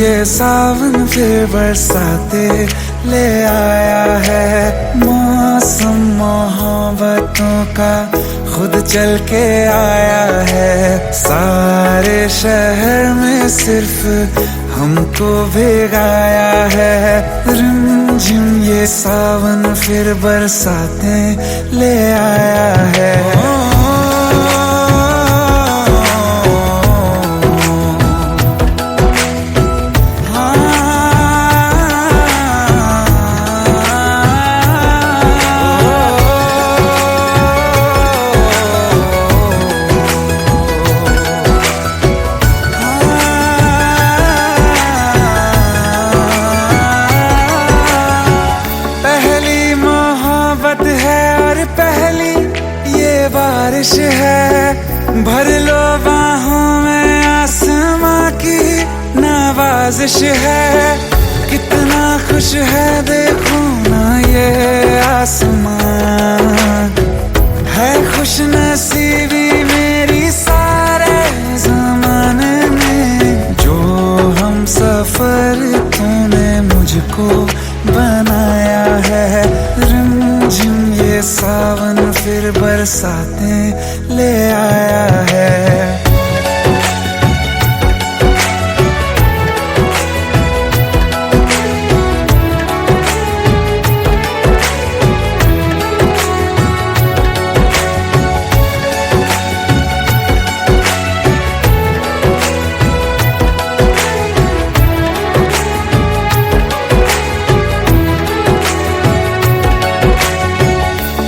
ये सावन फिर बरसाते ले आया है। मौसम मोहब्बतों का खुद चल के आया है। सारे शहर में सिर्फ हमको भिगाया है। रिमझिम ये सावन फिर बरसाते ले आया है। बारिश है भर लो बाहों में, आसमां की नवाजिश है। कितना खुश है देखो ना ये आसमां, है खुश नसीबी मेरी सारे ज़माने में। जो हम सफर तूने मुझको बनाया है। रिमझिम ये सावन फिर बरसाते ले आया है।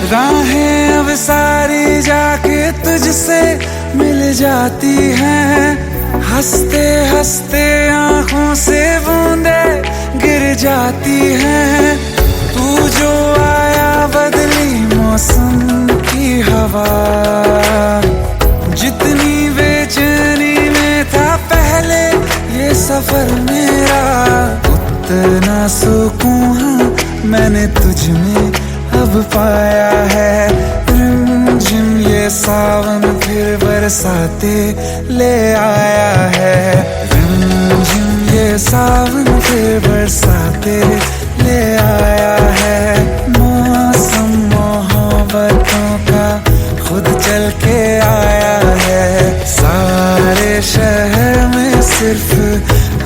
राहें अब सारी जाके तुझसे मिल जाती हैं। हंसते हंसते आंखों से बूंदे गिर जाती हैं। तू जो आया बदली मौसम की हवा, जितनी बेचैनी में था पहले ये सफर मेरा, उतना सुकून मैंने तुझ में अब पाया है। रिमझिम ये सावन फिर बरसाते ले आया है। रिमझिम ये सावन फिर बरसाते ले आया है। मौसम मोहब्बतों का खुद चल के आया है। सारे शहर में सिर्फ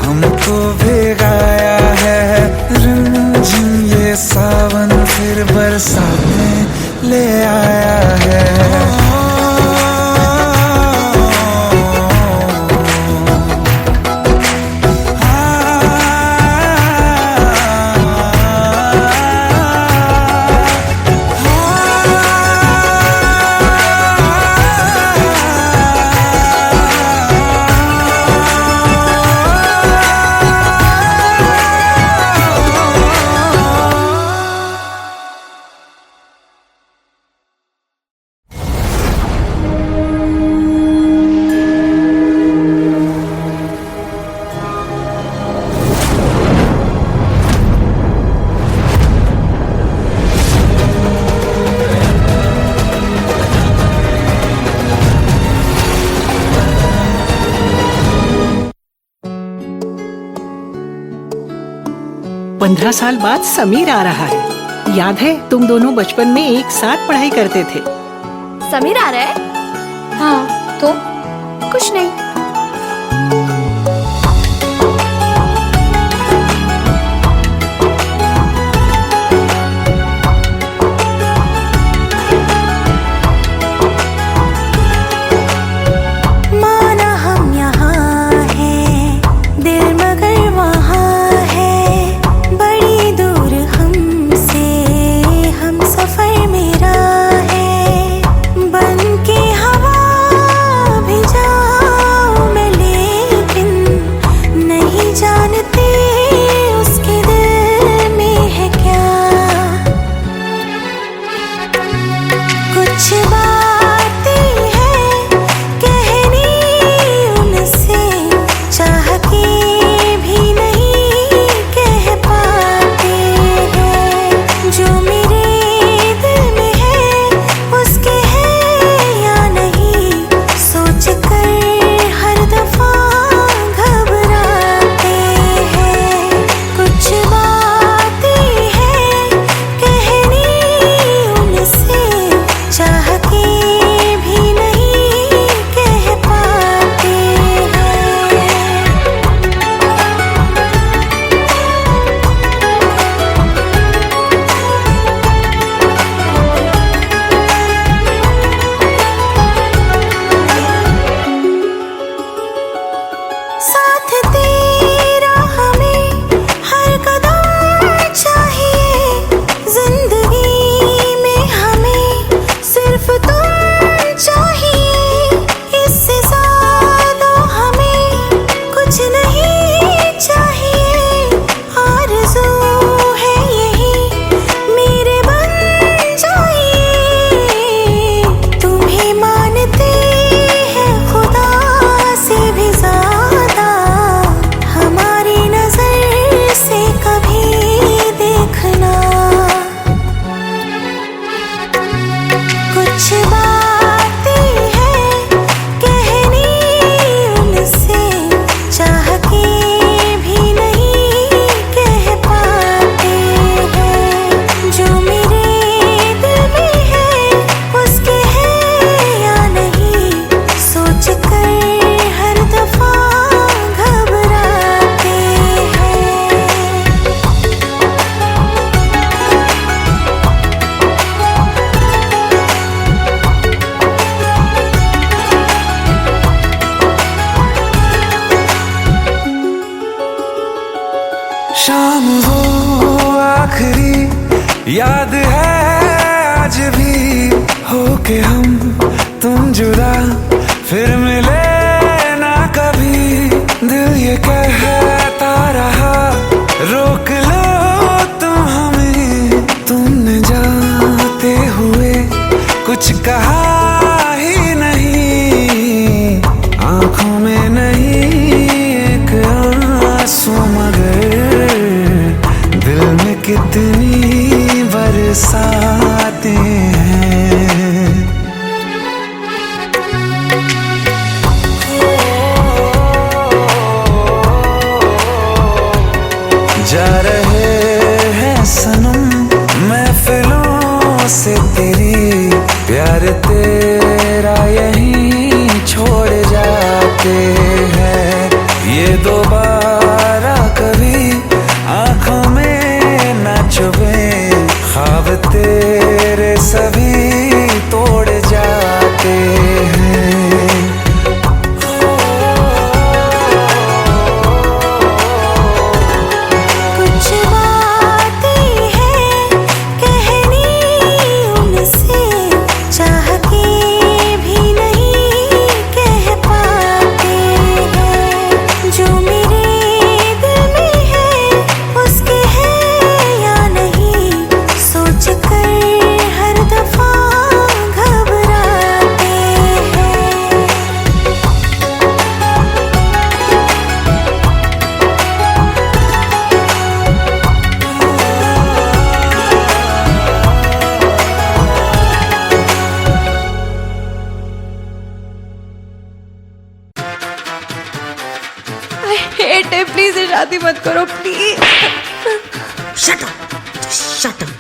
हमको भिगाया है। रिमझिम ये सावन फिर बरसाते ले आया है। पंद्रह साल बाद समीर आ रहा है। याद है तुम दोनों बचपन में एक साथ पढ़ाई करते थे। समीर आ रहा है? हाँ तो कुछ नहीं। बन के हवा भी जा होके हम तुम जुदा फिर मिले ना कभी, दिल ये कहता रहा रोक लो तुम हमें, तुमने जाते हुए कुछ कहा ही नहीं, आंखों में नहीं एक आंसू मगर दिल में कितनी बरसाते हैं। जा रहे हैं सनम महफिलों से तेरी, प्यार तेरा यहीं छोड़ जाते हैं, ये दोबारा कभी आंखों में ना चुभे, ख्वाब तेरे सभी तोड़ जाते हैं। कुछ बातें हैं कहनी उनसे, चाह के भी नहीं कह पाते हैं, जो मेरे दिल में है उसके है या नहीं, सोच कर हर दफा घबराते हैं। हेट है, प्लीज शादी मत करो please. Shut up! Just shut up!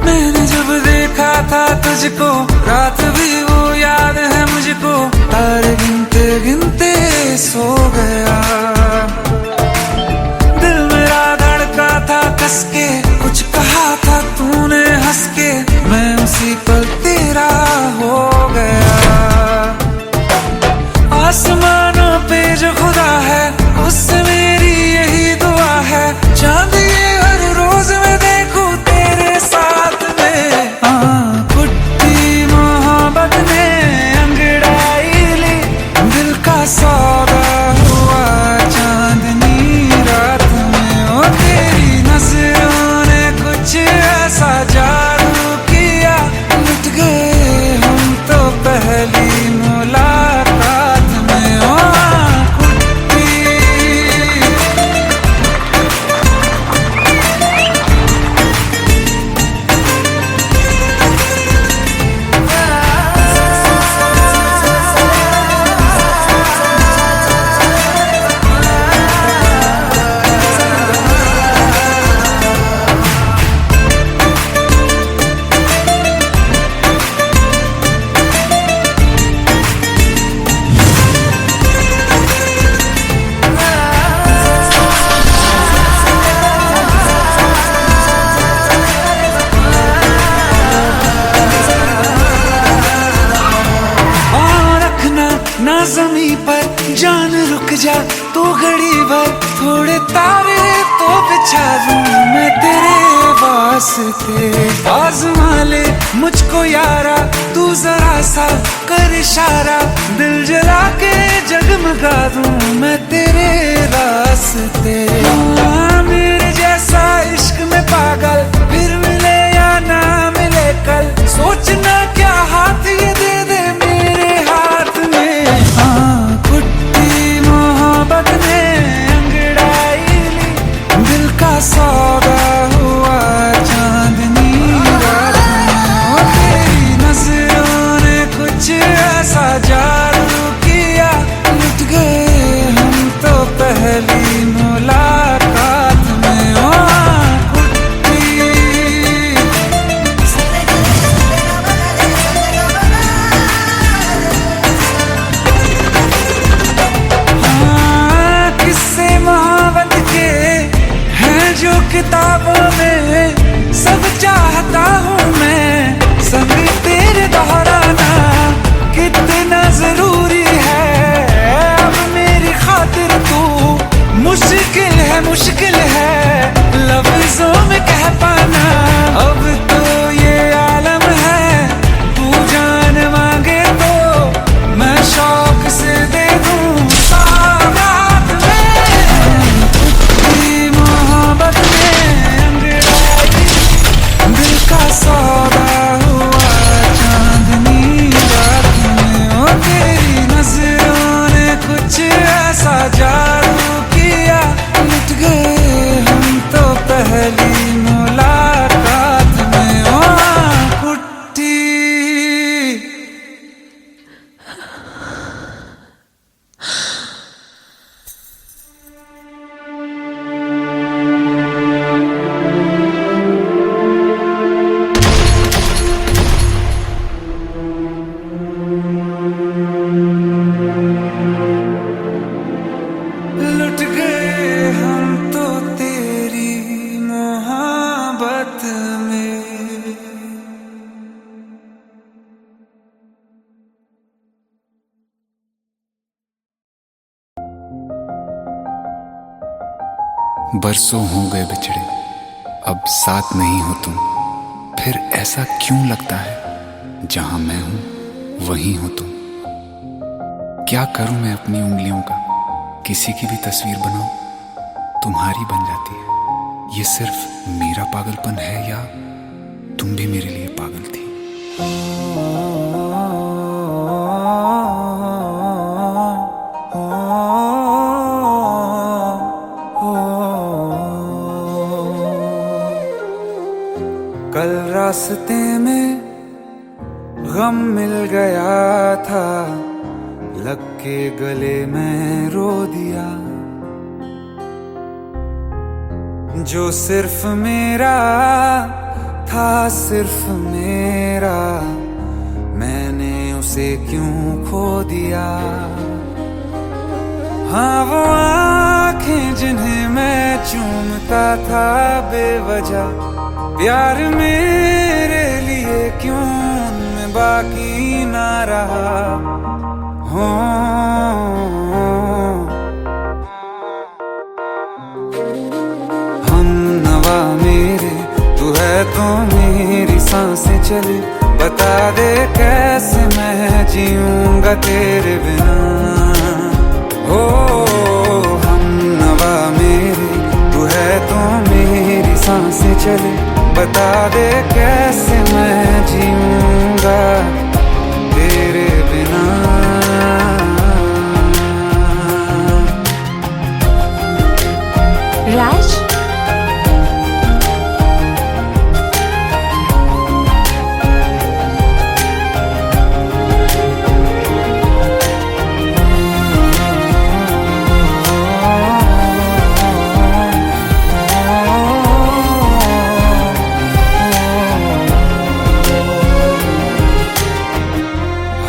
मैंने जब देखा था तुझको रात भी वो याद है मुझको, तारे गिनते गिनते सो गया, दिल मेरा धड़का था कस के, कुछ कहा था तूने हंस के, मैं उसी पल तेरा हो गया। आसमानों पे जो खुदा है उससे मेरी यही दुआ है, चांद ये हर रोज मैं देखूं तेरे साथ में। कुट्टी मोहब्बत ने अंगड़ाई ली, दिल का सौदा हुआ चांदनी रात में, ओ तेरी नजरों ने कुछ ऐसा जादू किया, लुट गए हम तो पहली मुलाकात में। ओ कुट्टी ना ज़मीं पर जान रुक जा तू घड़ी भर, थोड़े तारे तो बिछा दूं मैं तेरे वास्ते, आज़मा ले मुझको यारा तू जरा सा कर इशारा, दिल जला के जगमगा दूं मैं तेरे रास्ते। मेरे जैसा इश्क में पागल फिर मिले या ना मिले कल, सोचना क्या हाथ ये दे दे मेरे हाथ में। कुट्टी मोहब्बत ने अंगड़ाई ली, दिल का सौदा हुआ चांदनी रात में, ओ तेरी नजरों ने कुछ ऐसा जादू किया, गए हम तो पहली मुलाकात में। ओ कुट्टी हाँ, किस्से मोहब्बत के हैं जो किताबों में, सब चाहता हूँ मैं संग तेरे दोहराना कितना जरूरी है। अब मेरी खातिर तू मुश्किल है लफ्जों में कह पाना। अब तो ये आलम है, तू जान मांगे तो मैं शौक से दे दूं सौगात में। तेरी मोहब्बत में अंगड़ाई दिल का सौदा हुआ चांदनी रात में। ओ तेरी नजरों ने कुछ ऐसा जादू किया, लुट गए हम तो पहली मुलाकात में। ओ कुट्टी लुट गए हम तो तेरी मोहब्बत में। बरसों हो गए बिछड़े, अब साथ नहीं हो तुम। फिर ऐसा क्यों लगता है जहां मैं हूं वहीं हो तुम। क्या करूं मैं अपनी उंगलियों का, किसी की भी तस्वीर बनाऊं तुम्हारी बन जाती है। ये सिर्फ मेरा पागलपन है या तुम भी मेरे लिए पागल थी। कल रास्ते में गम मिल गया था, लग के गले में रो दिया। जो सिर्फ मेरा था, सिर्फ मेरा, मैंने उसे क्यों खो दिया। हाँ वो आंखें जिन्हें मैं चूमता था बेवजह, प्यार मेरे लिए क्यों उनमें बाकी ना रहा। हो हम नवा मेरे, तू है तो मेरी सांसें चले। बता दे कैसे मैं जीऊंगा तेरे बिना। हो हम नवा मेरे, तू है तो मेरी सांसें चले। बता दे कैसे मैं जीऊंगा तेरे बिना। राज,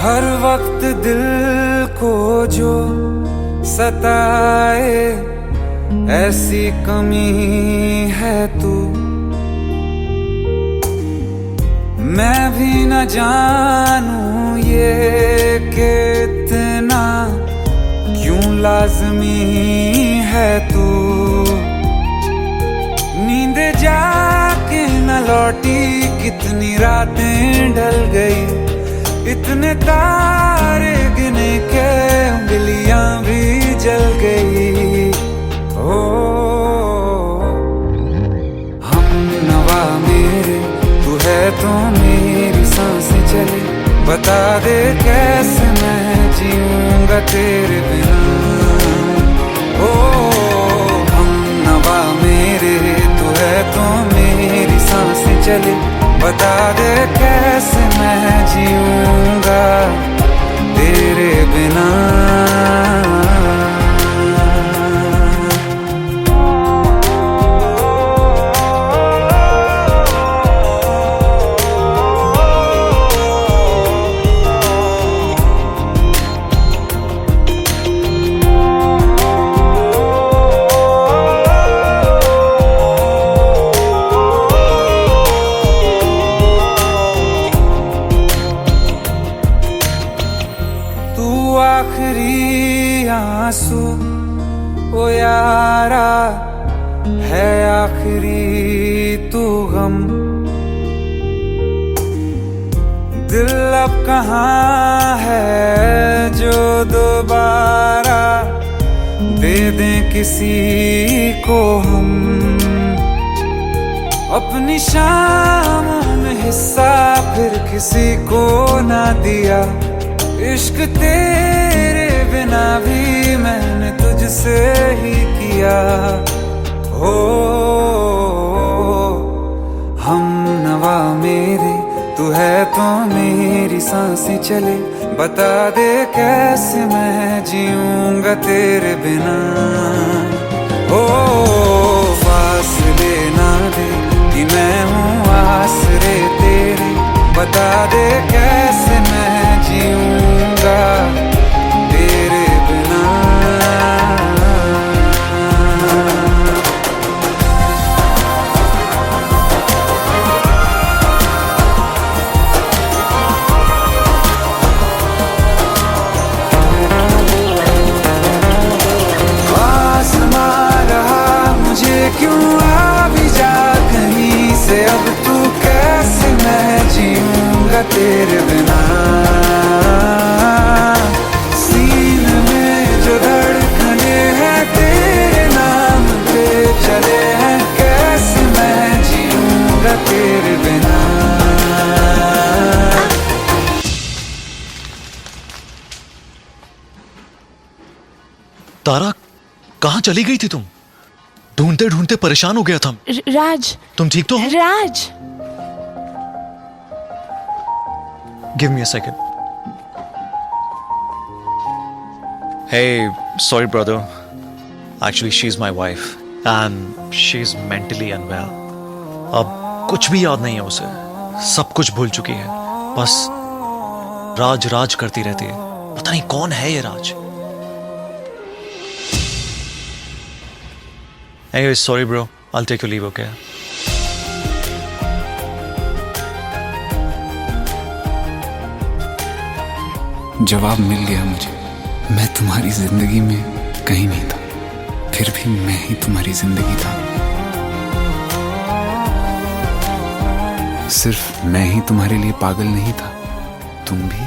हर वक्त दिल को जो सताए, ऐसी कमी है तू। मैं भी न जानूं ये कि इतना क्यों लाजमी है तू। नींद जाके न लौटी, कितनी रातें ढल गई। इतने तारे गिने के उंगलियां भी जल गई। ओ हम नवा मेरे, तू है तो मेरी सांसें चले। बता दे कैसे मैं जीऊंगा तेरे बिना। ओ हम नवा मेरे, तू है तो मेरी सांसें चले। बता दे कैसे मैं जीऊंगा तेरे बिना। आखिरी आंसू ओ यारा है, आखिरी तू गम। दिल अब कहाँ है जो दोबारा दे दें किसी को हम। अपनी शामों में हिस्सा फिर किसी को ना दिया। इश्क तेरे बिना भी मैंने तुझसे ही किया। हो हम नवा मेरे, तू है तो मेरी सांसें चले। बता दे कैसे मैं जीऊंगा तेरे बिना। ओ फासले ना दे कि मैं हूँ आसरे तेरे। बता दे कैसे मैं जीऊंगा तेरे बिना। क्यों आ भी जा कहीं से, अब तू कैसे मैं जीऊंगा तेरे बिना। सीने में जो धड़कने हैं तेरे नाम पे चले हैं, कैसे मैं जीऊंगा तेरे बिना। तारा, कहाँ चली गई थी तुम? ढूंढते ढूंढते परेशान हो गया था। राज, तुम ठीक तो हो? Raj, give me a second. Hey, sorry brother. Actually, she's my wife and she's mentally unwell. अब कुछ भी याद नहीं है उसे, सब कुछ भूल चुकी है। बस राज राज करती रहती है। पता नहीं कौन है ये राज। Anyways, sorry bro. I'll take your leave, okay? जवाब मिल गया मुझे। मैं तुम्हारी जिंदगी में कहीं नहीं था, फिर भी मैं ही तुम्हारी जिंदगी था। सिर्फ मैं ही तुम्हारे लिए पागल नहीं था, तुम भी।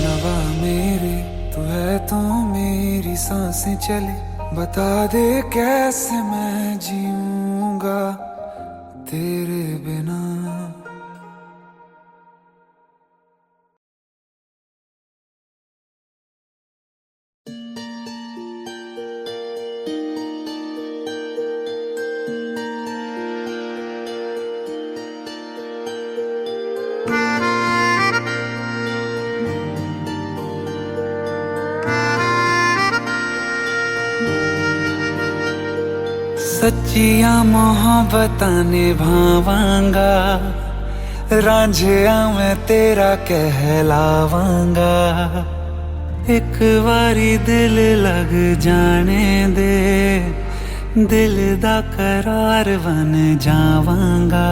नवा मेरे, तू है तो मेरी सांसें चले। बता दे कैसे मैं जीऊंगा तेरे बिना। सच्चिया मोहब्बतां निभावांगा, रांझिया मैं तेरा कहलावांगा। एक बारी दिल लग जाने दे, दिल दा करार बन जावांगा।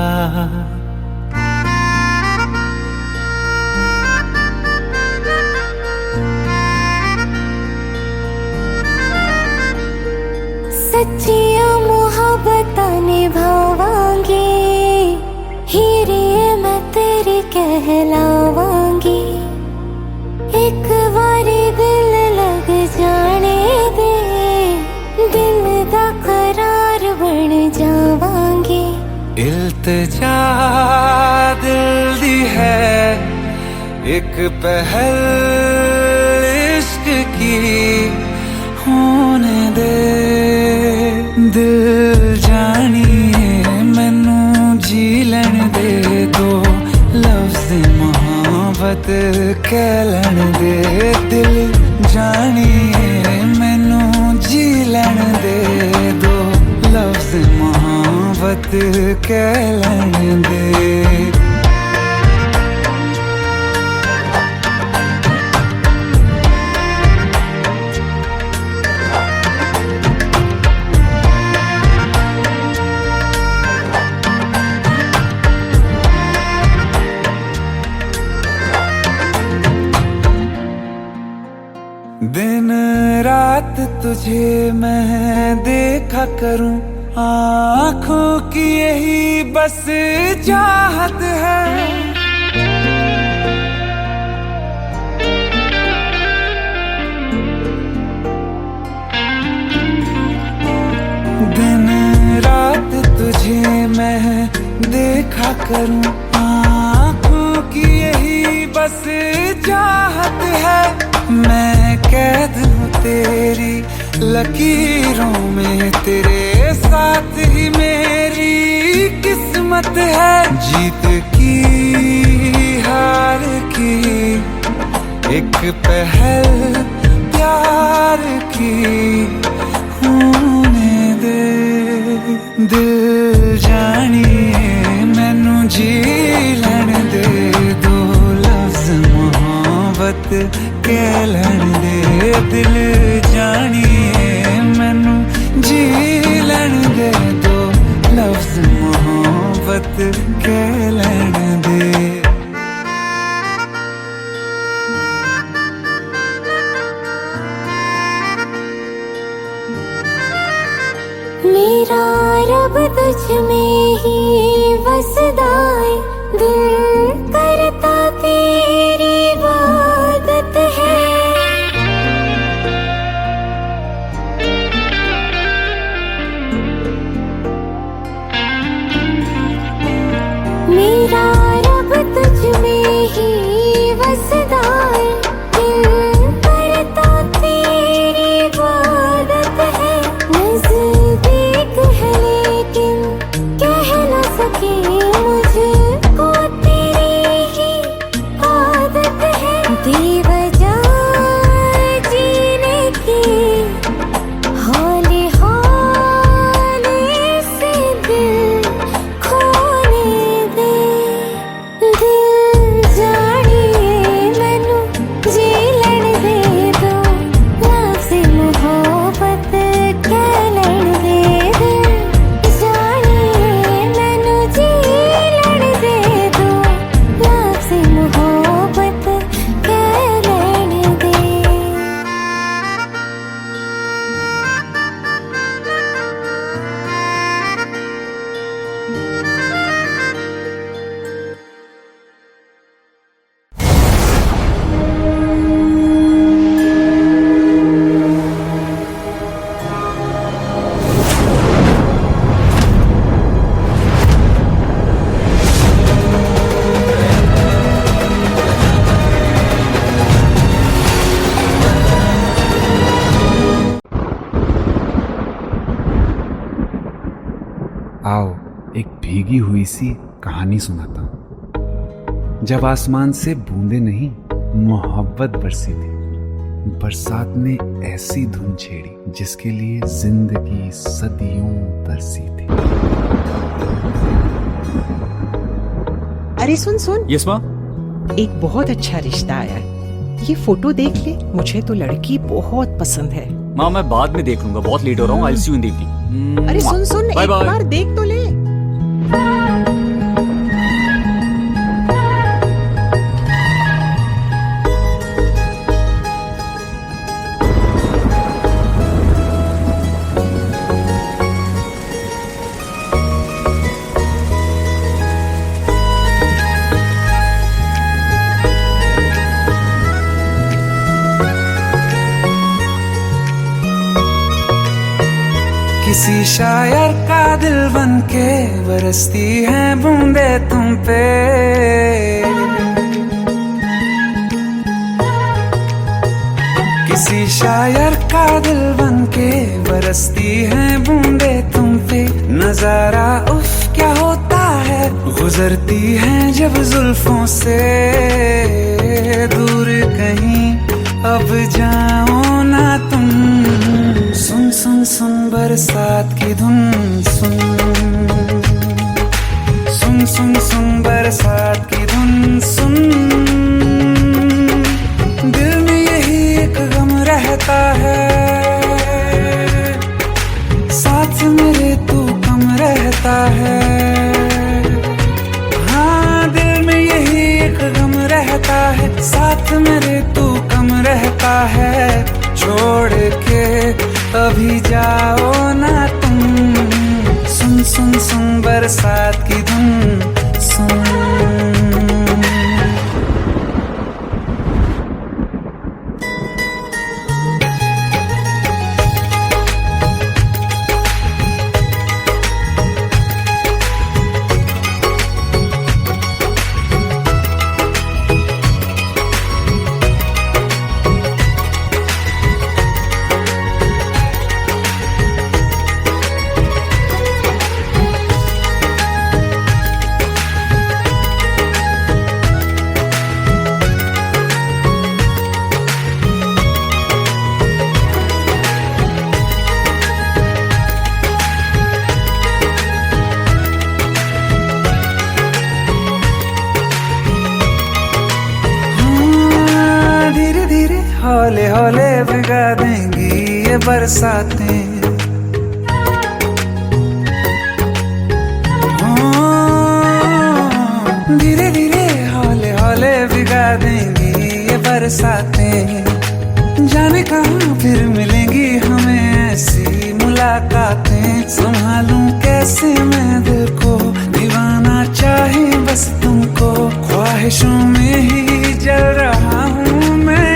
सच्चिया मोहब्बतां निभावांगी, हीरे मैं तेरी कहलावांगी। एक बारी दिल लग जाने दे, दिल दा करार बन जावांगी। इल्तिजा दिल दी है एक पहल इश्क की होने दे। दिल जानिए मैनू जी लैन दे दो, लफ्ज़ मोहब्बत कह लैन दे। दिल जानिए मैनू जी लैन दे दो, लफ्ज़ मोहब्बत कह लैन दे। दिन रात तुझे मैं देखा करूं, आँखों की यही बस चाहत है। दिन रात तुझे मैं देखा करूं, आँखों की यही बस चाहत है। मैं कैद हूँ तेरी लकीरों में, तेरे साथ ही मेरी किस्मत है। जीत की हार की एक पहल प्यार की होने दे। दिल जानिए मैनू जी लैण दे, दो लफ्ज़ मोहब्बत कह लैण दे। दिल जानिए मैनू जी लैण दे, दो लफ्ज़ मोहब्बत कह लैण दे। मेरा रब तुझ में ही वसदा है, दिल करता तेरी इबादत है। मेरा रब तुझ में ही वसदा है, दिल करता तेरी इबादत है। नज़दीक है लेकिन कह न सके, मुझको तेरी ही आदत है। बेवजह जीने की हौले हौले से दिल खोने दे। दिल जानिए मैनू जी लैण दे, दो लफ्ज़ मोहब्बत कह लैण दे। दिल जानिए मैनू जी लैण दे, दो लफ्ज़ मोहब्बत कह लैण दे। आओ एक भीगी हुई सी कहानी सुनाता हूँ। जब आसमान से बूंदे नहीं मोहब्बत बरसी थी, बरसात ने ऐसी धुन छेड़ी जिसके लिए जिंदगी सदियों तरसी थी। अरे सुन सुन, यस माँ। एक बहुत अच्छा रिश्ता आया है, ये फोटो देख ले। मुझे तो लड़की बहुत पसंद है। माँ मैं बाद में देख लूंगा, बहुत लेट हो रहा हूँ। आई सी यू इन द इवनिंग। अरे सुन सुन, बाय एक बाय। बार देख तो ले। किसी शायर का दिल बन के बरसती हैं बूंदे तुम पे। किसी शायर का दिल बन के बरसती हैं बूंदे तुम पे। नजारा उफ क्या होता है, गुजरती हैं जब जुल्फों से। दूर कहीं अब जाओ ना तुम, सुन सुन सुन बरसात की धुन सुन। सुन सुन सुन बरसात की धुन सुन। दिल में यही एक गम रहता है, साथ मेरे तू कम रहता है। हाँ दिल में यही एक गम रहता है, साथ मेरे तू कम रहता है। छोड़ के अभी जाओ ना तुम। सुन सुन सुन बरसात की धुन सुन। हौले हौले भिगा देंगी ये बरसातें। धीरे धीरे हौले हौले भिगा देंगी ये बरसातें। जाने कहाँ फिर मिलेंगी हमें ऐसी मुलाकातें। संभालूं कैसे मैं दिल को, दीवाना चाहे बस तुमको। ख्वाहिशों में ही जल रहा हूँ मैं।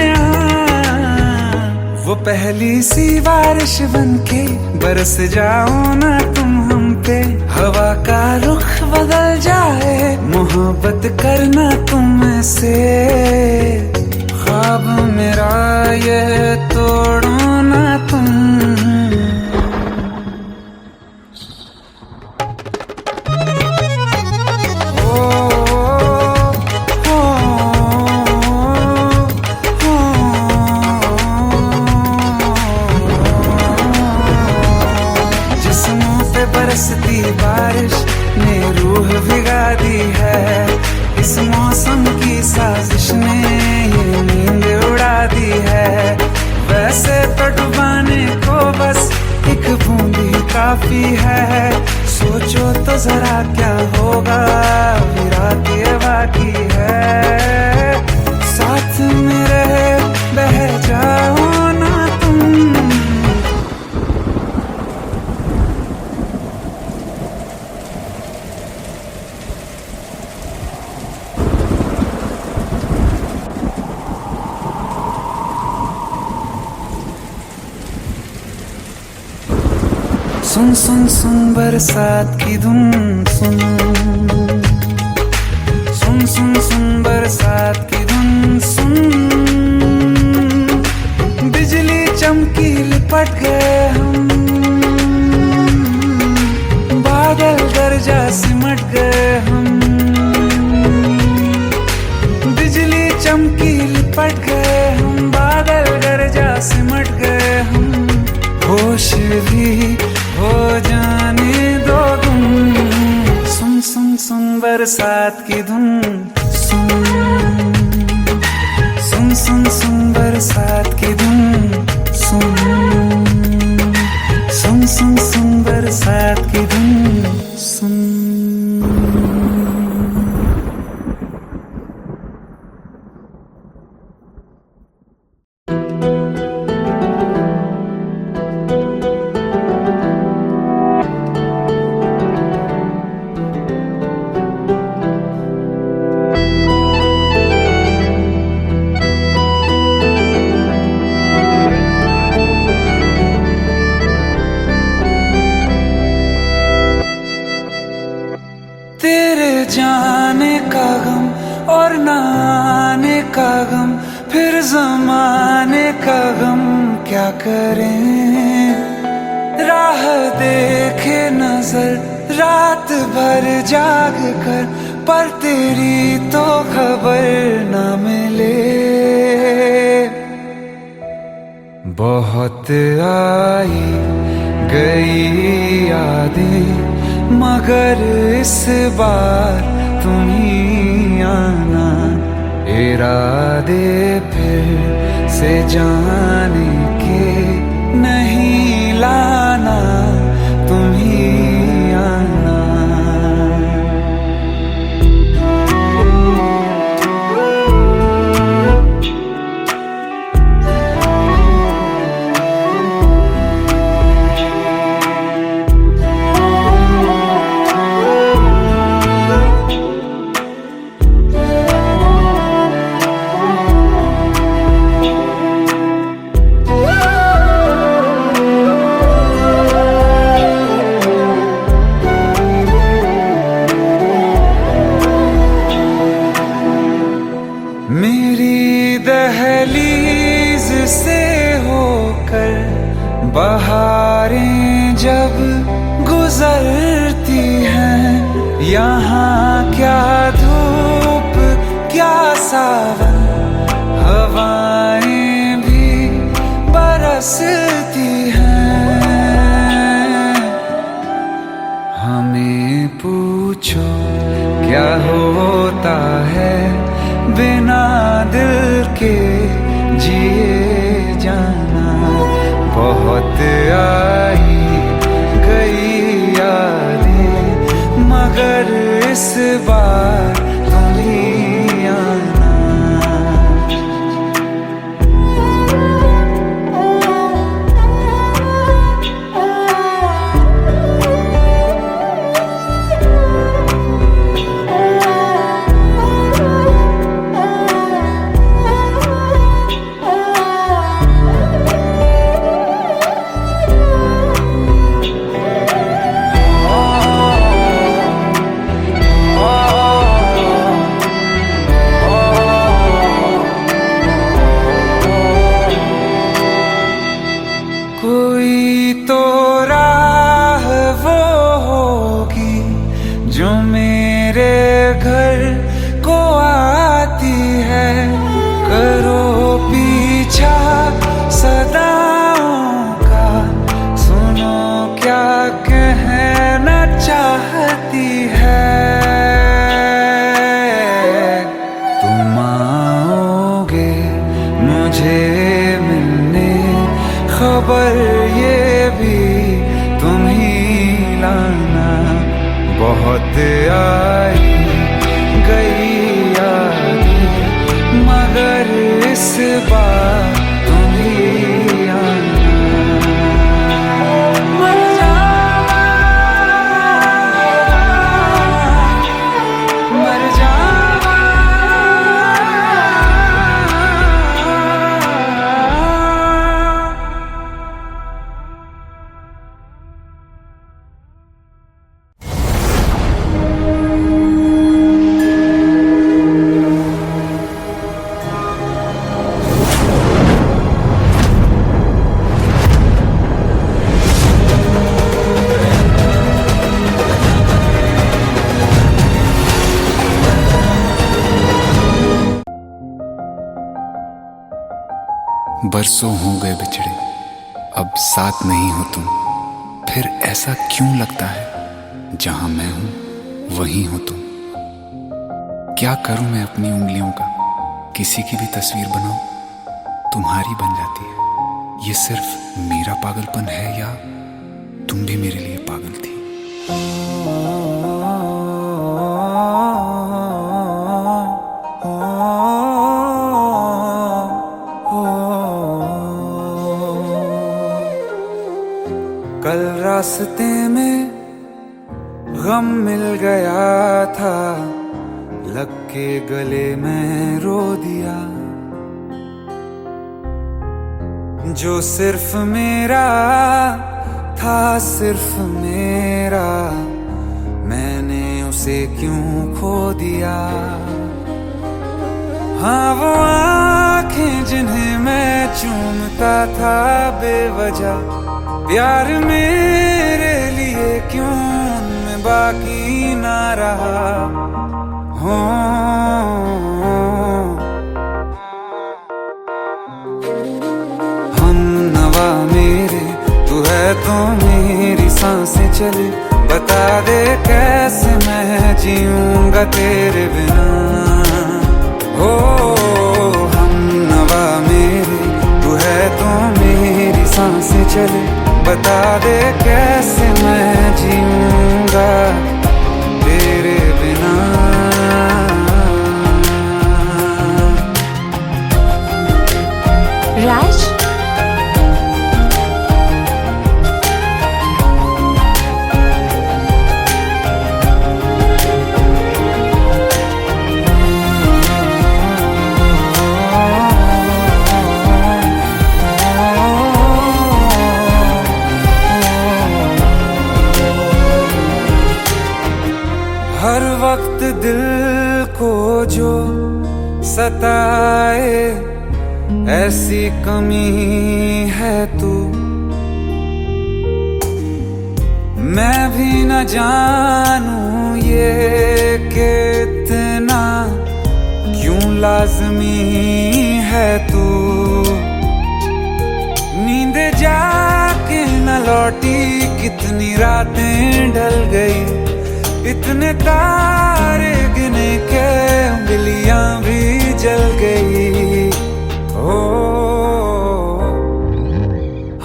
वो पहली सी बारिश बनके बरस जाओ ना तुम हम पे। हवा का रुख बदल जाए, मोहब्बत करना तुम से। ख्वाब मेरा ये तोड़ो ना तुम। बरसती बारिश ने रूह भिगा दी है। इस मौसम की साजिश ने ये नींद उड़ा दी है। वैसे तो डुबाने को बस एक बूंद ही काफी है। सोचो तो जरा क्या होगा, अभी रात ये बाकी है। साथ में रहे बह जाओ ना तुम। सुन सुन सुन बरसात की धुन सुन। सुन सुन सुन बरसात की धुन सुन। बिजली चमकी लिपट गए हम, बादल गरजा सिमट गए हम। बिजली चमकी लिपट गए हम, बादल गरजा सिमट गए हम। होश भी हो जाने दो तुम। सुन सुन सुन बरसात की धुन सुन। सुन सुन सुन बरसात की धुन सुन। सुन सुन सुन बरसात की धुन सुन। तेरे जाने का गम और न आने का गम, फिर जमाने का गम क्या करें। राह देखे नजर रात भर जाग कर, पर तेरी तो खबर न मिले। बहुत आई गई यादें, मगर इस बार तुम ही आना। इरादे फिर से जाने के नहीं लाना, तुम ही आना। मेरी दहलीज से होकर बहारें जब गुजरती हैं, यहाँ क्या धूप क्या सावन, हवाएं भी बरसती हैं। हमें पूछो क्या होता है बिना दिल के जिए जाना। बहुत आई गई यादें मगर इस बार तुम ही आना। कोई तो राह वो होगी जो मेरे घर को आती है। करो पीछा सदाओं का, सुनो क्या कहना चाहती है। तुम आओगे मुझे मिलने, खबर ये भी तुम ही लाना। बहुत आई गई यादें मगर इस बार तुम ही आना। मर जावा, मर जावा। बरसों हो गए बिछड़े, अब साथ नहीं हो तुम। फिर ऐसा क्यों लगता है जहां मैं हूं वहीं हो तुम। क्या करूं मैं अपनी उंगलियों का, किसी की भी तस्वीर बनाऊं तुम्हारी बन जाती है। ये सिर्फ मेरा पागलपन है या तुम भी मेरे लिए पागल थी। कल रास्ते में गम मिल गया था, लग के गले में रो दिया। जो सिर्फ मेरा था, सिर्फ मेरा, मैंने उसे क्यों खो दिया। हाँ वो आँखें जिन्हें मैं चूमता था बेवजह, प्यार मेरे लिए क्यों उनमें बाकी ना रहा। हो हम नवा मेरे, तू है तो मेरी सांसें चले। बता दे कैसे मैं जीऊंगा तेरे बिना। हो हम नवा मेरे, तू है तो मेरी सांसें चले। बता दे कैसे मैं जीऊंगा तेरे बिना। राज, सताए, ऐसी कमी है तू। मैं भी न जानूं ये कि इतना क्यों लाज़मी है तू। नींद जाके न लौटी, कितनी रातें ढल गई, इतने तारे गिने के उंगलियां भी जल गई। ओ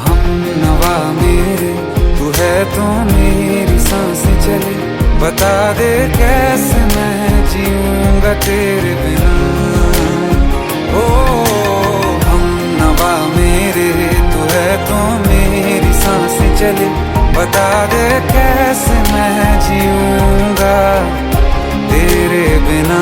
हम नवा मेरे, तू है तो मेरी सांसें चले, बता दे कैसे मैं जीऊंगा तेरे बिना। ओ हम नवा मेरे, तू है तो मेरी सांसें चले, बता दे कैसे मैं जीऊंगा तेरे बिना।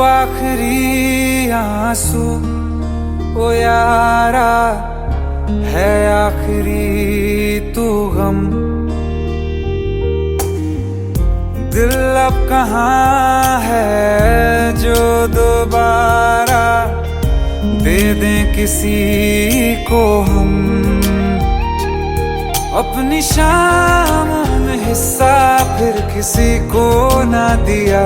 आखिरी आंसू ओ यारा है, आखिरी तू गम। दिल अब कहाँ है जो दोबारा दे दें किसी को हम। अपनी शामों में हिस्सा फिर किसी को ना दिया,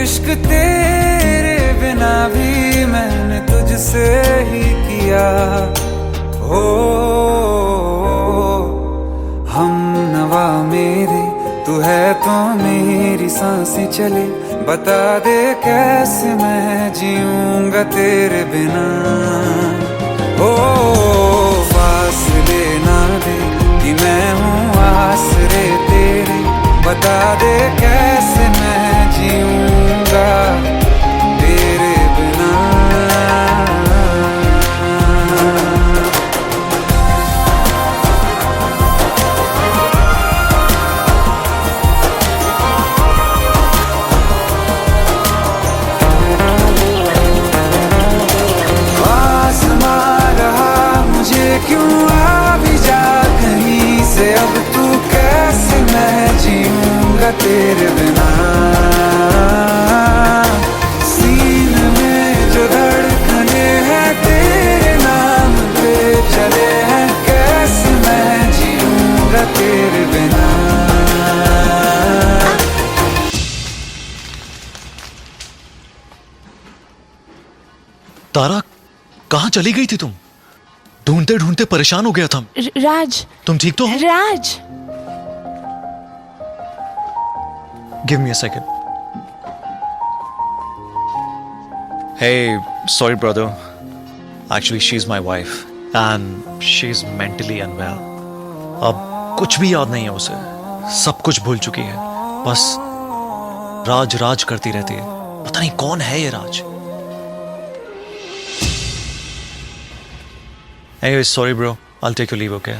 इश्क तेरे बिना भी मैंने तुझसे ही किया। हो हम नवा मेरे, तू है तो मेरी सांसें चले, बता दे कैसे मैं जीऊंगा तेरे बिना। ओ फासले ना दे कि मैं हूँ आसरे तेरे, बता दे कैसे मैं जीऊंगा तेरे बिना। आसमां रहा मुझे क्यों, आ भी जा कहीं से, अब तू कैसे मैं जीऊंगा तेरे बिना। सीने में जो धड़कने हैं तेरे नाम पे चले हैं, कैसे मैं जीऊंगा तेरे बिना। तारा, कहाँ चली गई थी तुम? ढूंढते ढूंढते परेशान हो गया था। राज, तुम ठीक तो हो? राज। Give me a second. Hey, sorry brother. Actually, she's my wife and she's mentally unwell. अब कुछ भी याद नहीं है उसे, सब कुछ भूल चुकी है, बस राज राज करती रहती है। पता नहीं कौन है ये राज। Anyway, sorry bro. I'll take your leave, okay?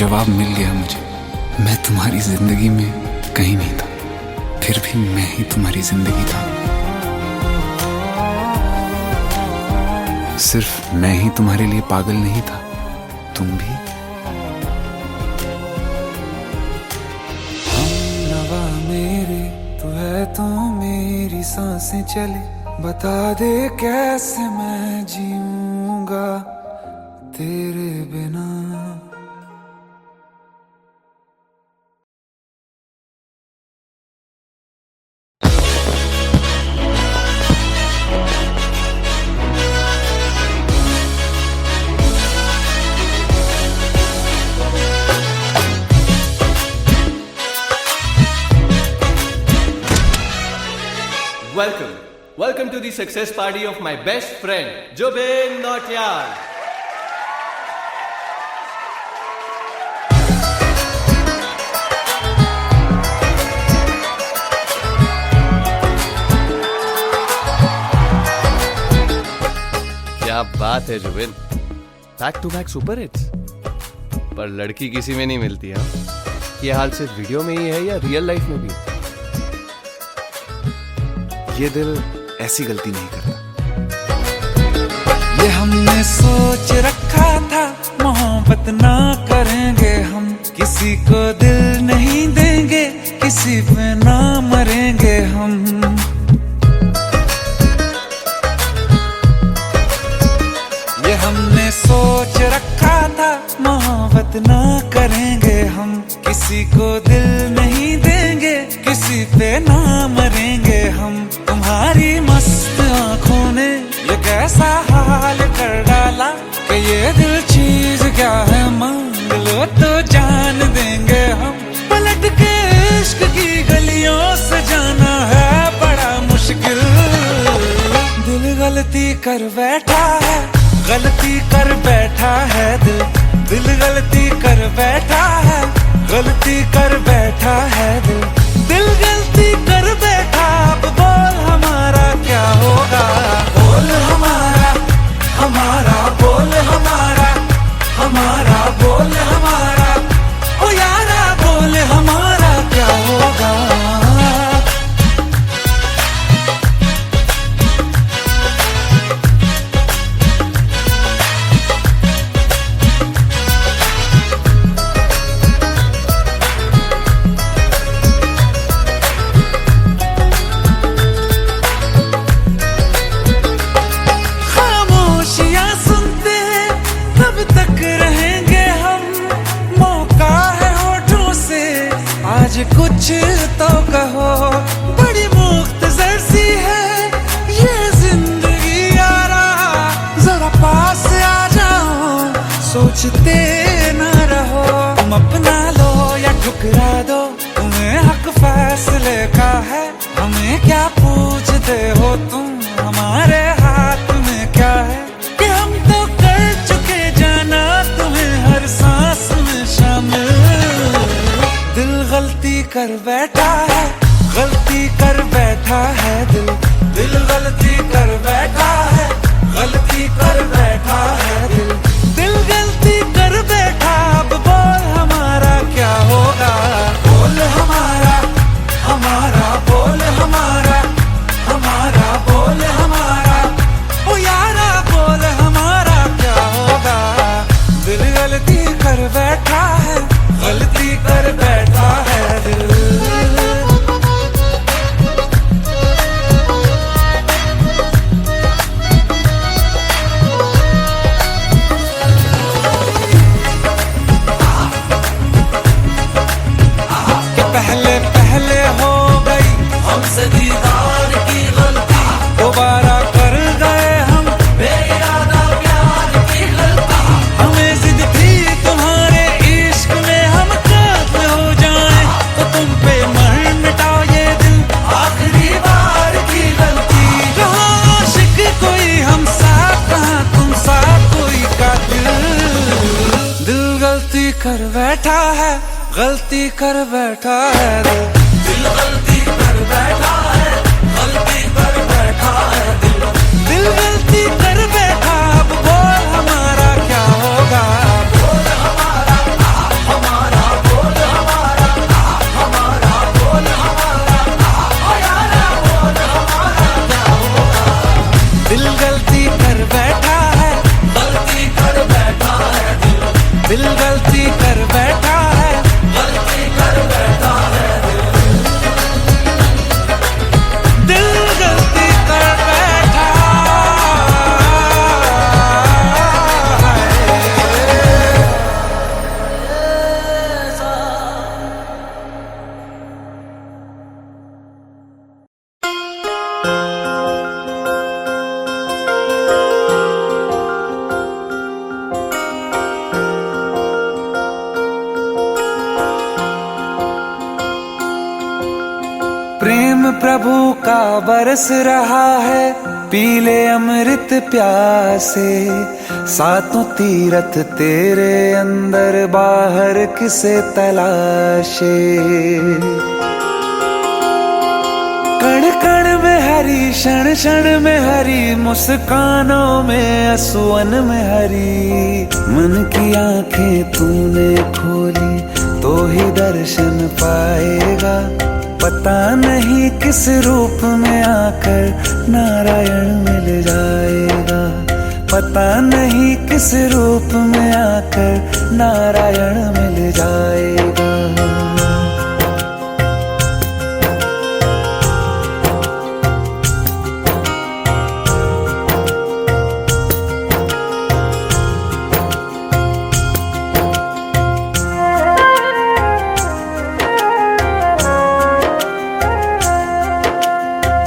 जवाब मिल गया मुझे। मैं तुम्हारी जिंदगी में कहीं नहीं था, फिर भी मैं ही तुम्हारी जिंदगी था। सिर्फ मैं ही तुम्हारे लिए पागल नहीं था, तुम भी। हम नवा मेरे, तू है तो मेरी सांसें चले, बता दे कैसे मैं जीऊंगा तेरे बिना। Welcome to the success party of my best friend, Jobin Nautiyal. क्या बात है Jubin, back to back super hits. पर लड़की किसी में नहीं मिलती है। ये हाल सिर्फ वीडियो में ही है या रियल लाइफ में भी? ये दिल ऐसी गलती नहीं करता। ये हमने सोच रखा था, मोहब्बत ना करेंगे हम, किसी को दिल नहीं देंगे, किसी पे ना मरेंगे हम। ये हमने सोच रखा था, मोहब्बत ना करेंगे हम, किसी को दिल नहीं देंगे, किसी पे ना मरेंगे हम। तुम्हारी मस्त आंखों ने ये कैसा हाल कर डाला कि ये दिल चीज क्या है, मांग लो तो जान देंगे हम। पलट के इश्क की गलियों से जाना है बड़ा मुश्किल। दिल गलती कर बैठा है, गलती कर बैठा है दिल, दिल गलती कर बैठा है, गलती कर बैठा है दिल, दिल गलती कर बैठा। अब बोल हमारा क्या होगा, बोल हमारा, हमारा बोल हमारा, हमारा बोल हमारा, ओ यारा बोल हमारा क्या होगा। कुछ तो कहो, बड़ी मुख्तसर सी है ये जिंदगी यारा, जरा पास आ जाओ, सोचते न रहो। तुम अपना लो या ठुकरा दो, तुम्हें हक फैसले का है, हमें क्या पूछते हो तुम, हमारे हाथ में क्या है कि हम तो कर चुके जाना तुम्हें हर सांस में शामिल। दिल गलती कर बैठा है, गलती कर बैठा है दिल, दिल गलती कर बैठा है, गलती कर बैठा है दिल, दिल गलती कर बैठा। अब बोल हमारा क्या होगा, बोल हमारा, हमारा बोल हमारा, हमारा बोल हमारा, ओ यारा बोल हमारा क्या होगा। दिल गलती कर बैठा है, गलती कर बैठा है दिल। कि पहले पहले हो गई हमसे दीदार की गलती, दोबारा कर गए हम बेइरादा प्यार की गलती। हमें जिद थी तुम्हारे इश्क में हम काफिर हो जाएं, तो तुम पे मर मिटाओ ये दिल, आखिरी बार की गलती। कहाँ आशिक कोई हम साथ, कहाँ तुम साथ कोई कातिल। दिल गलती कर बैठा है, गलती कर बैठा है दिल, दिल गलती कर बैठा है, गलती कर बैठा है दिल, दिल गलती कर बैठा। अब बोल हमारा क्या होगा, बोल हमारा, हमारा बोल हमारा, हमारा बोल हमारा, ओ यारा बोल हमारा क्या होगा। दिल गलती कर बैठा है, गलती कर बैठा है दिल, दिल गलती कर बैठा है, गलती कर बैठा है दिल, दिल गलती कर बैठा प्रेम प्रभु का बरस रहा है, पीले अमृत प्यासे, सातों तीरथ तेरे अंदर बाहर किसे तलाशे। कण कण में हरी क्षण क्षण में हरी, मुस्कानों में असुअन में हरी। मन की आंखें तूने खोली तो ही दर्शन पाएगा। पता नहीं किस रूप में आकर नारायण मिल जाएगा। पता नहीं किस रूप में आकर नारायण मिल जाएगा।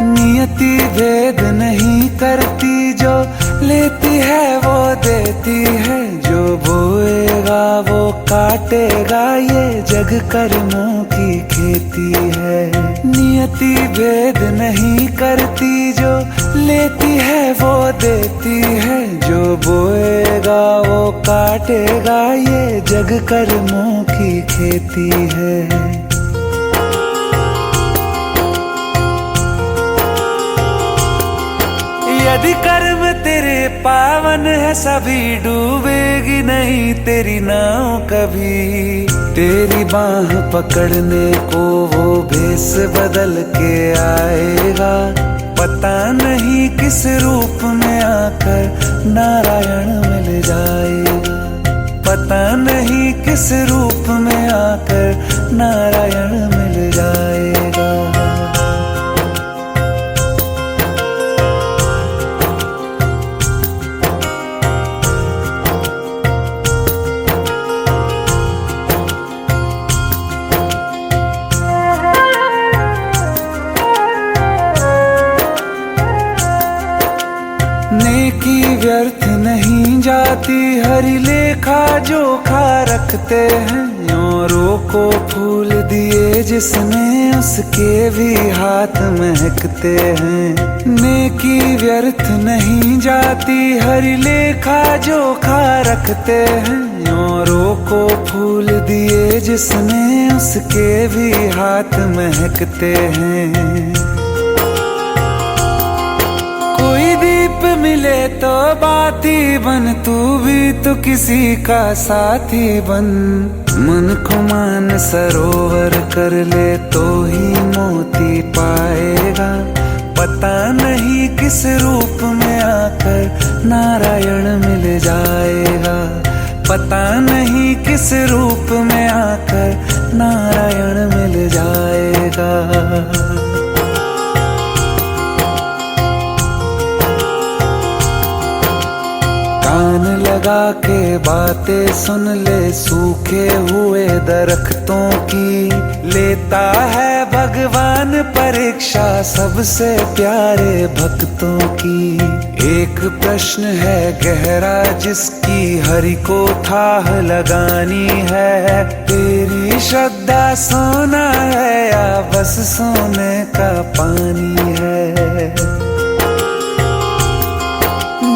नियति भेद नहीं करती, जो लेती है वो देती है। जो बोएगा वो काटेगा, ये जग कर्मों की खेती है। नियति भेद नहीं करती, जो लेती है वो देती है। जो बोएगा वो काटेगा, ये जग कर्मों की खेती है। यदि कर्म तेरे पावन है, सभी डूबेगी नहीं तेरी नाव कभी। तेरी बाह पकड़ने को वो भेष बदल के आएगा। पता नहीं किस रूप में आकर नारायण मिल जाएगा। पता नहीं किस रूप में आकर नारायण मिल जाएगा। नेकी व्यर्थ नहीं जाती, हरि लेखा जोखा रखते हैं। औरों को फूल दिए जिसने, उसके भी हाथ महकते हैं। नेकी व्यर्थ नहीं जाती, हरि लेखा जोखा रखते हैं। औरों को फूल दिए जिसने, उसके भी हाथ महकते हैं। कोई दीप मिले तो बाती बन, तू भी तो किसी का साथी बन। मन को मान सरोवर कर ले तो ही मोती पाएगा। पता नहीं किस रूप में आकर नारायण मिल जाएगा। पता नहीं किस रूप में आकर नारायण मिल जाएगा। कान लगा के बातें सुन ले सूखे हुए दरख्तों की। लेता है भगवान परीक्षा सबसे प्यारे भक्तों की। एक प्रश्न है गहरा जिसकी हरि को थाह लगानी है। तेरी श्रद्धा सोना है या बस सोने का पानी है।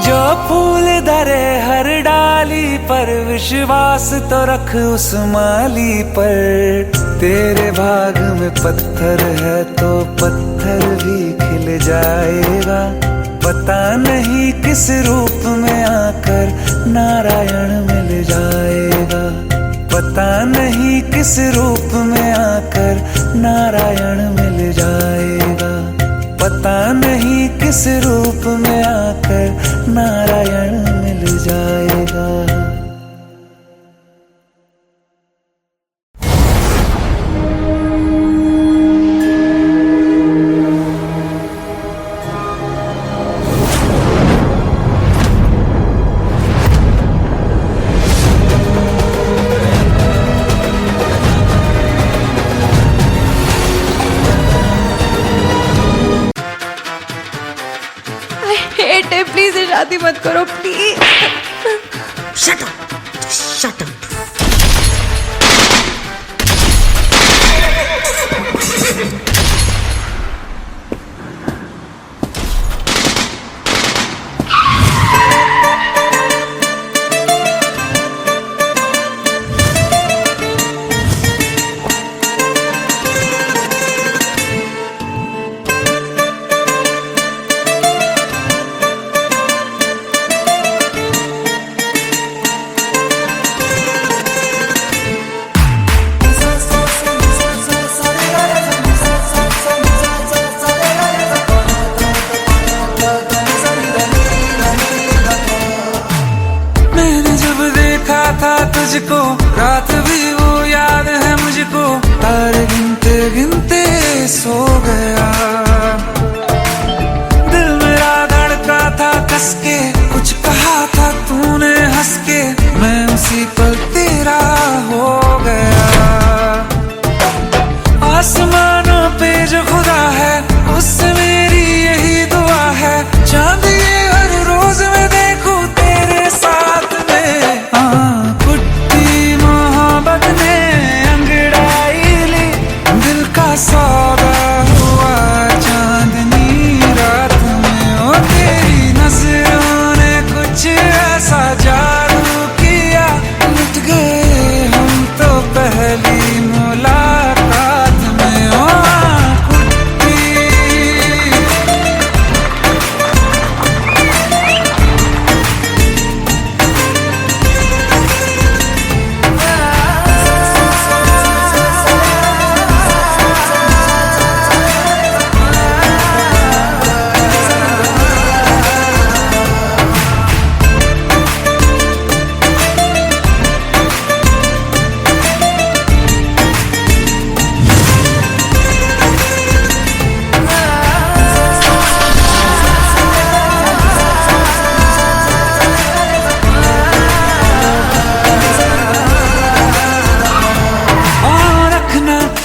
जो फूल धरे हर डाली पर, विश्वास तो रख उस माली पर। तेरे भाग में पत्थर है तो पत्थर भी खिल जाएगा। पता नहीं किस रूप में आकर नारायण मिल जाएगा। पता नहीं किस रूप में आकर नारायण मिल जाएगा। पता नहीं किस रूप में आकर नारायण मिल जाएगा। प्लीज शादी मत करो please. Shut up, shut up. तुझको, रात भी वो याद है मुझको, तारे गिनते गिनते सो गया। दिल मेरा धड़का था कस के, कुछ कहा था तूने हंस के, मैं उसी पल तेरा हो गया। आसमानों पे जो खुदा है, उससे मेरी यही दुआ है, चांद ये हर रोज मैं देखूं तेरे साथ में। कुट्टी मोहब्बत ने अंगड़ाई ली, दिल का सौदा हुआ चांदनी रात में। ओ तेरी नजरों ने कुछ ऐसा जादू किया, लुट गए हम तो पहली मुलाकात में। ओ कुट्टी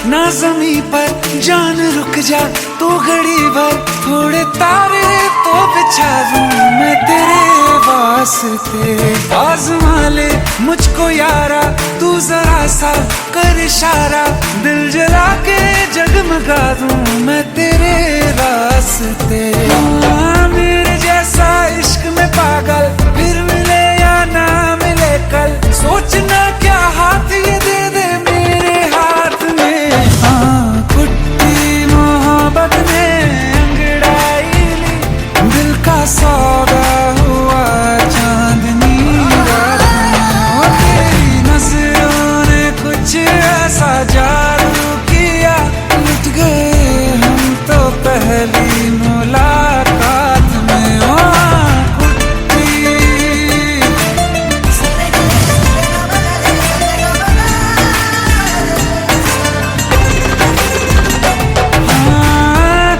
ना ज़मीं पर जान रुक जा तू घड़ी भर, थोड़े तारे तो बिछा दूं मैं तेरे वास्ते। आज़मा ले मुझको यारा, तू जरा सा कर इशारा, दिल जला के जगमगा दूं मैं तेरे रास्ते। मेरे जैसा इश्क में पागल फिर मिले या ना मिले कल, सोचना क्या हाथ ये दे दे मेरे हाथ में। कुट्टी मोहब्बत ने अंगड़ाई ली, दिल का सौदा हुआ चांदनी रात में। ओ तेरी नजरों ने कुछ ऐसा जादू किया, लुट गए हम तो पहली मुलाकात में। ओ कुट्टी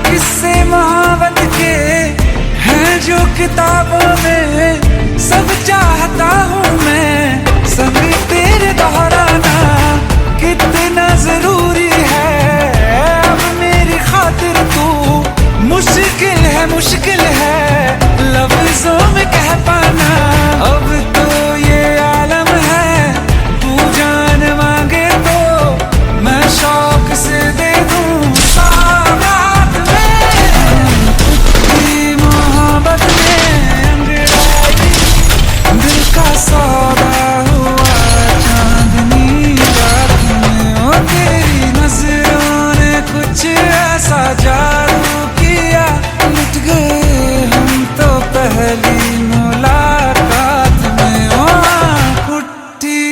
किस्से मोहब्बत के हैं जो किताबों में, सब चाहता हूँ मैं संग तेरे दोहराना, कितना जरूरी है अब मेरी खातिर तू। मुश्किल है लफ्जों में कह पाना, अब तो ये आलम है, तू जान मांगे तो मैं शौक से दे दूँ सौगात में। कुट्टी मोहब्बत ने अंगड़ाई, दिल का सौदा हुआ चांदनी रात में। ओ तेरी नजरों ने कुछ ऐसा जादू किया, लुट गए हम तो पहली मुलाकात में। ओ कुट्टी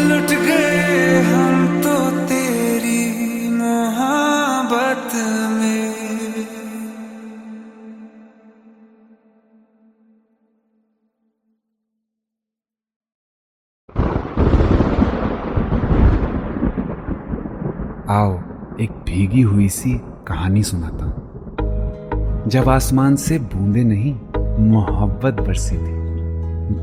लुट गए हम तो तेरी मोहब्बत में। आओ एक भीगी हुई सी कहानी सुनाता हूं। जब आसमान से बूंदे नहीं मोहब्बत बरसी थी,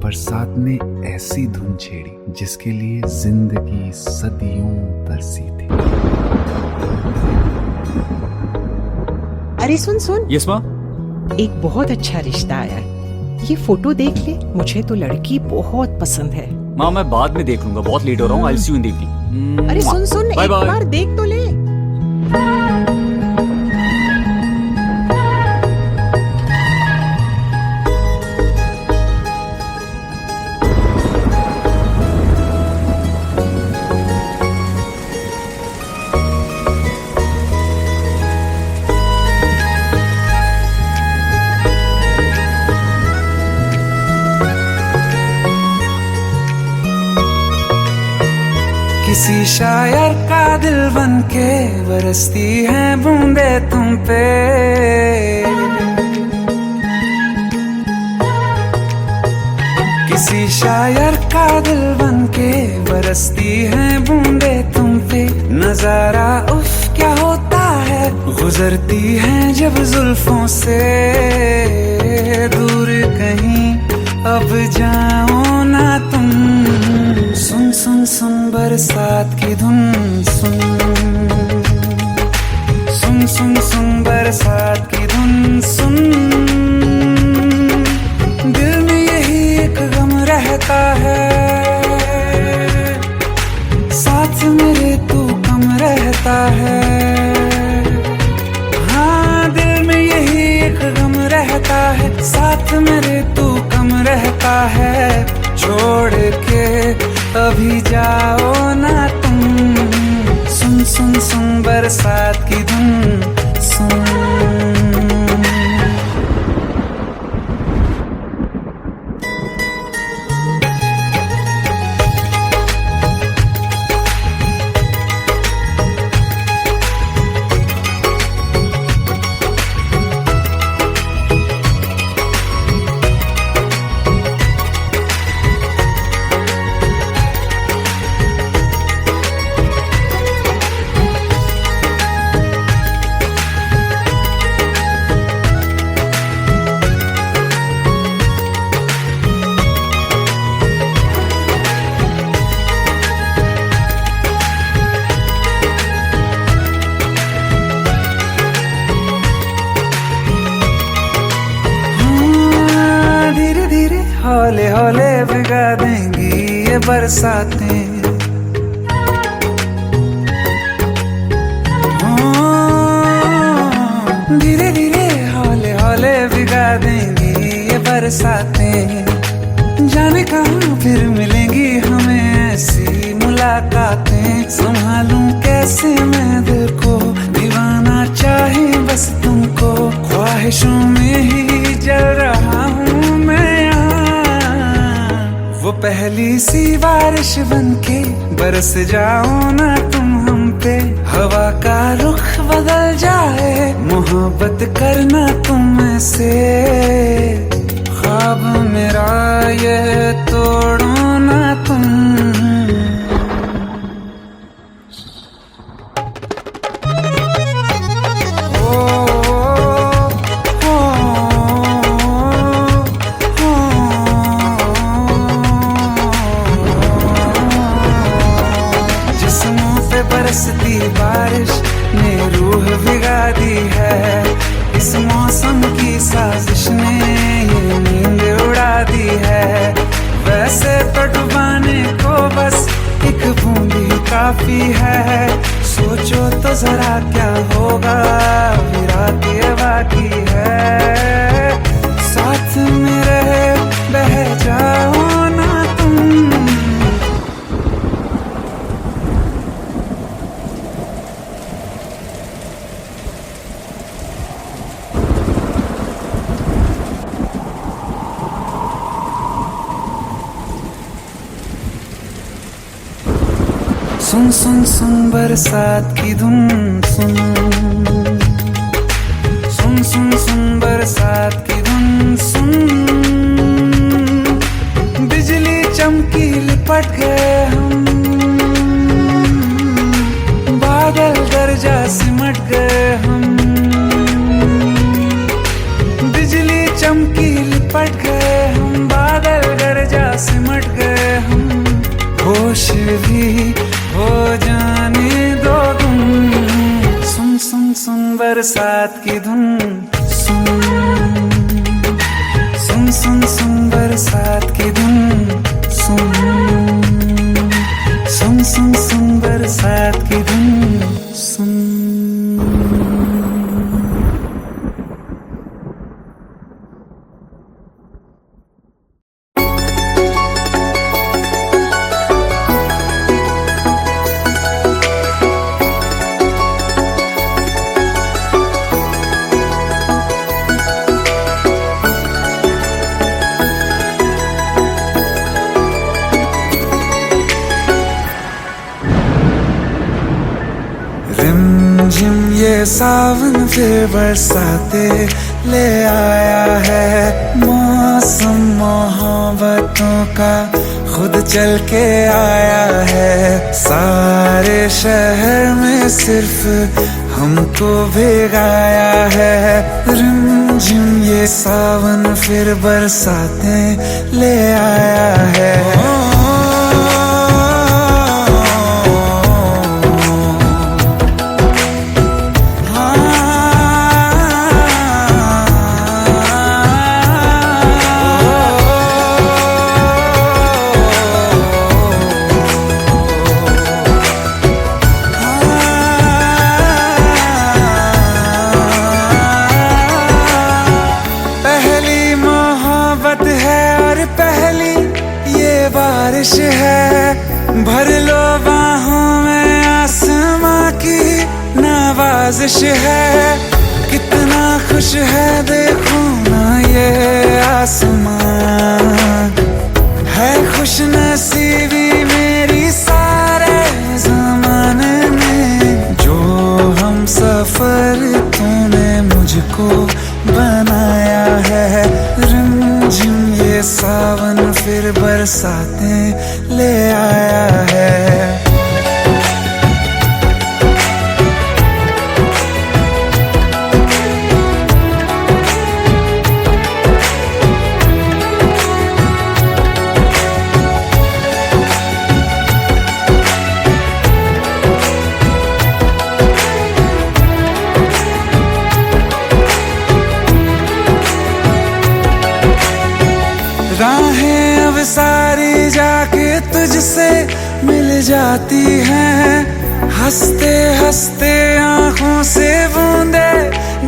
बरसात ने ऐसी धुन छेड़ी जिसके लिए जिंदगी सदियों तरसी थी। अरे सुन सुन, यस माँ। एक बहुत अच्छा रिश्ता आया है, ये फोटो देख ले, मुझे तो लड़की बहुत पसंद है। माँ मैं बाद में देख लूंगा, बहुत लेट हो रहा हूँ। आई सी यू इन द इवनिंग। अरे सुन सुन, बाय एक बाय। बार देख तो ले। किसी शायर का दिल बन के बरसती है बूंदे तुम पे। किसी शायर का दिल बन के बरसती है बूंदे तुम पे। नजारा उफ क्या होता है, गुजरती है जब जुल्फों से। दूर कहीं अब जाओ ना तुम, सुन सुन सुन बरसात की धुन सुन। सुन सुन सुन बरसात की धुन सुन। दिल में यही एक गम रहता है, साथ मेरे तू कम रहता है। हाँ दिल में यही एक गम रहता है, साथ मेरे तू कम रहता है। छोड़ के अभी जाओ ना तुम, सुन सुन सुन बरसात की धुन सुन। हौले हौले भिगा देंगी ये बरसातें। धीरे धीरे हौले हौले भिगा देंगी ये बरसातें। जाने कहाँ फिर मिलेंगी हमें ऐसी मुलाकातें। संभालूं कैसे मैं दिल को, दीवाना चाहे बस तुमको। ख्वाहिशों में ही जल रहा हूँ मैं यहाँ। वो पहली सी बारिश बनके बरस जाओ ना तुम हम पे। हवा का रुख बदल जाए, मोहब्बत करना तुम ऐसे। ख्वाब मेरा ये तोड़ो ना तुम। बरसती बारिश ने रूह भिगा दी है। इस मौसम की साजिश ने ये नींद उड़ा दी है। वैसे तो डुबाने को बस एक बूंद ही काफी है। सोचो तो जरा क्या होगा, अभी रात ये बाकी है। साथ में रहे बह जाओ ना तुम। सुन सुन सुन बरसात की धुन सुन। सुन सुन सुन बरसात की धुन सुन। बिजली चमकी लिपट गए हम, बादल गरजा सिमट गए हम। बिजली चमकी लिपट गए हम, बादल गरजा सिमट गए हम। होश भी हो जाने दो तुम, सुन सुन सुन बरसात की धुन सुन। सुन सुन सुन बरसात की धुन सुन। सुन सुन सुन बरसात की धुन सुन। सावन फिर बरसाते ले आया है। मौसम मोहब्बतों का खुद चल के आया है। सारे शहर में सिर्फ हमको भिगाया है। रिमझिम ये सावन फिर बरसाते ले आया है। बारिश है भर लो बाहों में, आसमां की नवाजिश है। कितना खुश है देखो ना ये आसमां, है खुश नसीबी मेरी सारे ज़माने में। जो हम सफर तूने मुझको बनाया है। रिमझिम ये सावन फिर बरसाते ले आया है। राहें अब सारी जाके तुझसे मिल जाती हैं। हंसते हंसते आंखों से बूंदे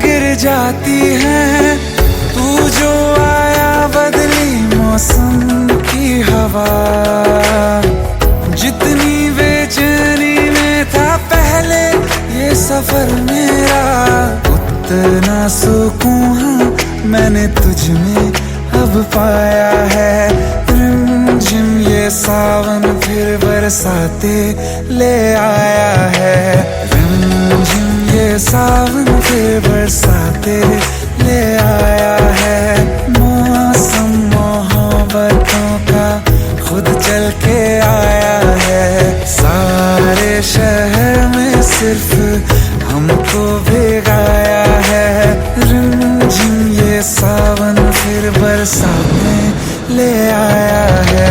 गिर जाती हैं। तू जो आया बदली मौसम की हवा, जितनी बेचैनी में था पहले ये सफर मेरा, उतना सुकून मैंने तुझ में अब पाया है। रिमझिम ये सावन फिर बरसाते ले आया है। रिमझिम ये सावन फिर बरसाते ले आया है। मौसम मोहब्बतों का खुद चल के आया है। सारे शहर में सिर्फ हमको भिगाया है। रिमझिम ये सावन फिर बरसाते ले आया है।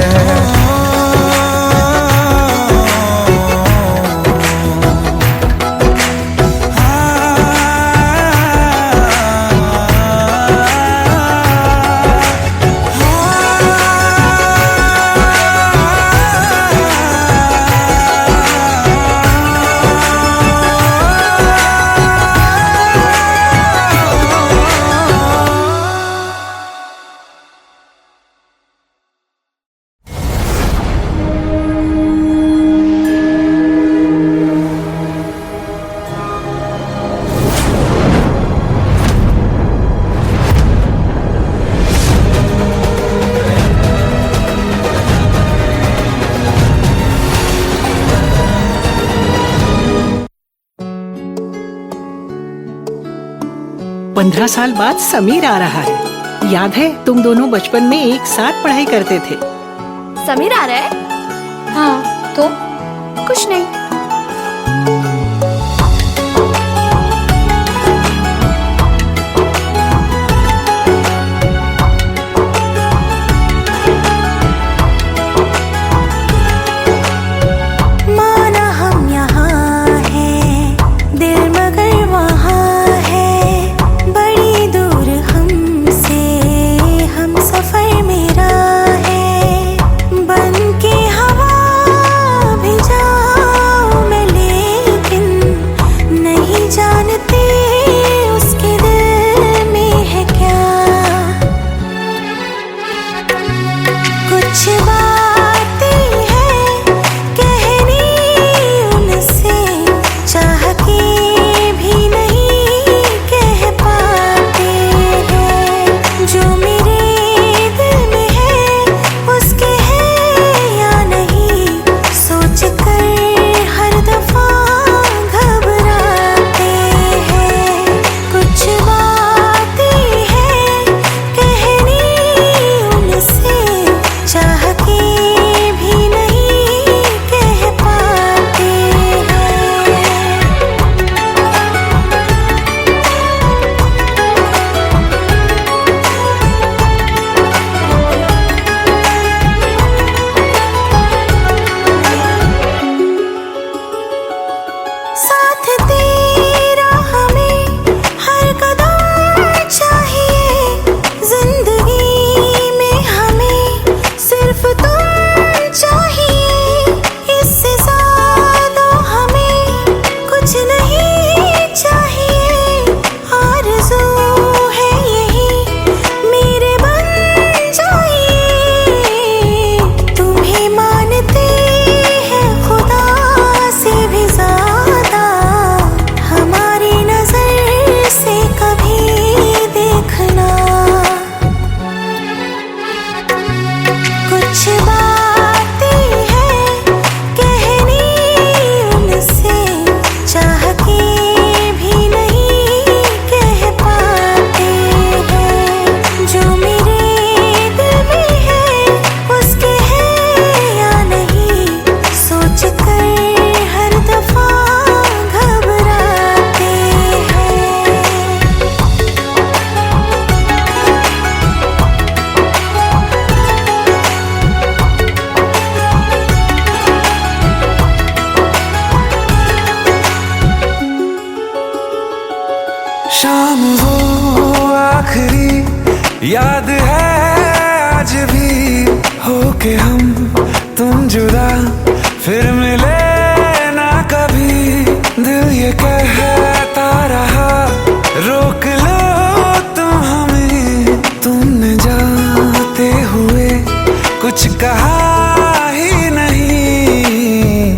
पंद्रह साल बाद समीर आ रहा है। याद है तुम दोनों बचपन में एक साथ पढ़ाई करते थे। समीर आ रहा है? हाँ, तो कुछ नहीं। बन के हवा भी जा जुदा फिर मिले ना कभी, दिल ये कहता रहा रोक लो तुम हमें, तुमने जाते हुए कुछ कहा ही नहीं,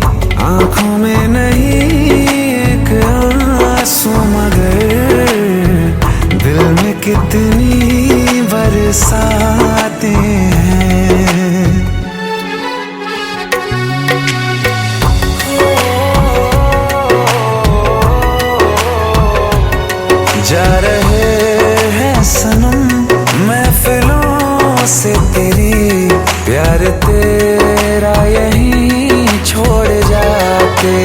आंखों में नहीं एक आंसू मगर दिल में कितनी बरसाते हैं। जा रहे हैं सनम महफिलों से तेरी, प्यार तेरा यहीं छोड़ जाते